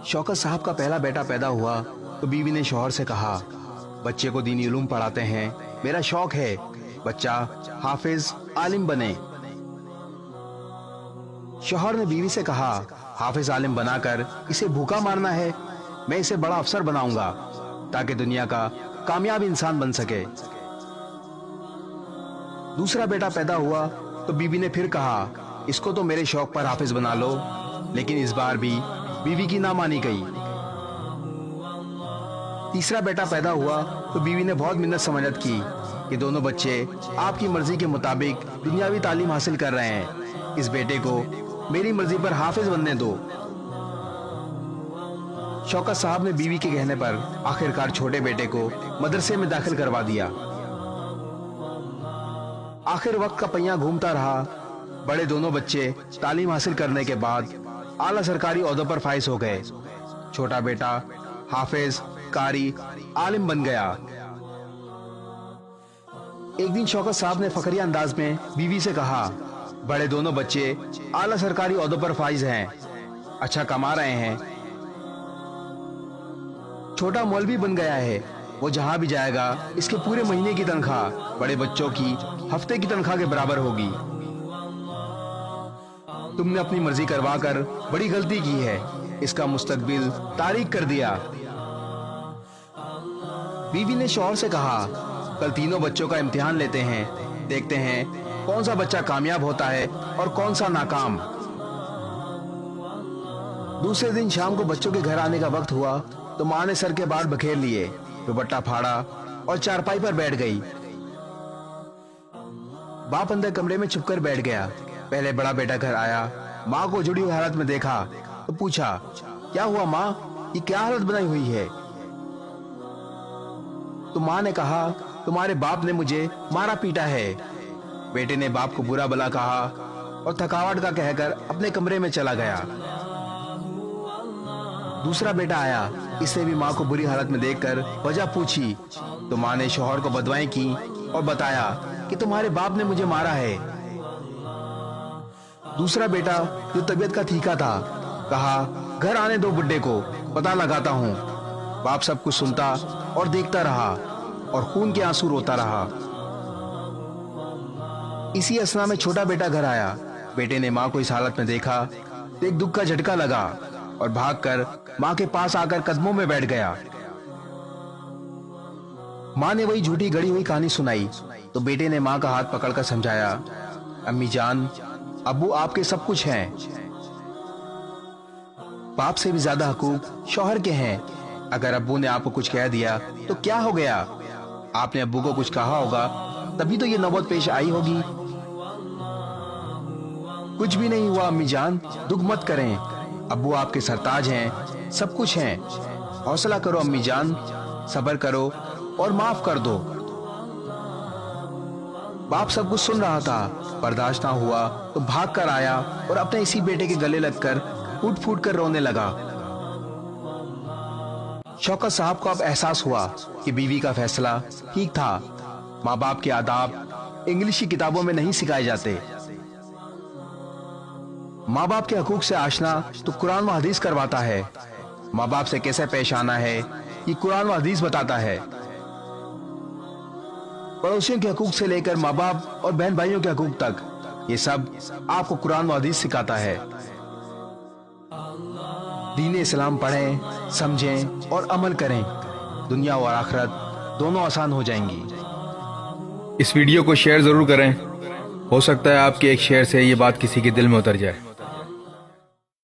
शौकत साहब का पहला बेटा पैदा हुआ तो बीवी ने शौहर से कहा, बच्चे को दीनी उलूम पढ़ाते हैं, मेरा शौक है बच्चा हाफिज आलिम बने। शौहर ने बीवी से कहा, हाफिज आलिम बनाकर इसे भूखा मारना है, मैं इसे बड़ा अफसर बनाऊंगा ताकि दुनिया का कामयाब इंसान बन सके। दूसरा बेटा पैदा हुआ तो बीवी ने फिर कहा, इसको तो मेरे शौक पर हाफिज बना लो, लेकिन इस बार भी बीवी की ना मानी गई। तीसरा बेटा पैदा हुआ तो बीवी ने बहुत मिन्नत समझत की कि दोनों बच्चे आपकी मर्जी के मुताबिक दुनियावी तालीम हासिल कर रहे हैं, इस बेटे को मेरी मर्जी पर हाफिज बनने दो। शौकत साहब ने बीवी के कहने पर आखिरकार छोटे बेटे को मदरसे में दाखिल करवा दिया। आखिर वक्त का पहिया घूमता रहा। बड़े दोनों बच्चे तालीम हासिल करने के बाद आला सरकारी ओहदों पर फाइज हो गए। छोटा बेटा हाफिज कारी आलिम बन गया। एक दिन शौकत साहब ने फखरिया अंदाज में बीवी से कहा, बड़े दोनों बच्चे आला सरकारी ओहदों पर फाइज हैं, अच्छा कमा रहे हैं, छोटा मौलवी बन गया है, वो जहां भी जाएगा इसके पूरे महीने की तनख्वाह बड़े बच्चों की हफ्ते की तनख्वाह के बराबर होगी। तुमने अपनी मर्जी करवा कर बड़ी गलती की है, इसका मुस्तकबिल तारीक कर दिया। बीवी ने शौहर से कहा, कल तीनों बच्चों का इम्तिहान लेते हैं, देखते हैं कौन सा बच्चा कामयाब होता है और कौन सा नाकाम। दूसरे दिन शाम को बच्चों के घर आने का वक्त हुआ तो माँ ने सर के बाल बखेर लिए, दुपट्टा फाड़ा और चारपाई पर बैठ गई। बाप अंदर कमरे में छुपकर बैठ गया। पहले बड़ा बेटा घर आया, माँ को जुड़ी हुई हालत में देखा तो पूछा, क्या हुआ माँ, ये क्या हालत बनाई हुई है? तो माँ ने कहा, तुम्हारे बाप ने मुझे मारा पीटा है। बेटे ने बाप को बुरा भला कहा और थकावट का कहकर अपने कमरे में चला गया। दूसरा बेटा आया, इसने भी माँ को बुरी हालत में देखकर वजह पूछी तो माँ ने शौहर को बदवाएं की और बताया कि तुम्हारे बाप ने मुझे मारा है। दूसरा बेटा जो तबीयत का ठीका था कहा, घर आने दो बुड्ढे को, पता लगाता हूँ। बाप सब कुछ सुनता और देखता रहा और खून के आंसू रोता रहा। इसी असना में छोटा बेटा घर आया। बेटे ने माँ को इस हालत में देखा तो एक दुख का झटका लगा और भागकर माँ के पास आकर कदमों में बैठ गया। माँ ने वही झूठी गढ़ी हुई कहानी सुनाई तो बेटे ने माँ का हाथ पकड़कर समझाया, अम्मी जान, अब्बू आपके सब कुछ हैं, बाप से भी ज्यादा हकूक शौहर के हैं। अगर अब्बू ने आपको कुछ कह दिया तो क्या हो गया, आपने अब्बू को कुछ कहा होगा तभी तो ये नौबत पेश आई होगी। कुछ भी नहीं हुआ अम्मी जान, दुख मत करें, अब्बू आपके सरताज हैं, सब कुछ हैं, हौसला करो अम्मी जान, सब्र करो और माफ कर दो। बाप सब कुछ सुन रहा था, बर्दाश्त ना हुआ तो भाग कर आया और अपने इसी बेटे के गले लगकर फूट फूट कर रोने लगा। शौकत साहब को अब एहसास हुआ कि बीवी का फैसला ठीक था। माँ बाप के आदाब इंग्लिश की किताबों में नहीं सिखाए जाते। माँ बाप के हकूक से आशना तो कुरान व हदीस करवाता है। माँ बाप से कैसे पेश आना है ये कुरान व हदीस बताता है। पड़ोसियों के हकूक से लेकर माँ बाप और बहन भाइयों के हकूक तक ये सब आपको कुरान व हदीस सिखाता है। दीन इस्लाम पढ़ें, समझें और अमल करें, दुनिया और आखिरत दोनों आसान हो जाएंगी। इस वीडियो को शेयर जरूर करें, हो सकता है आपके एक शेयर से ये बात किसी के दिल में उतर जाए।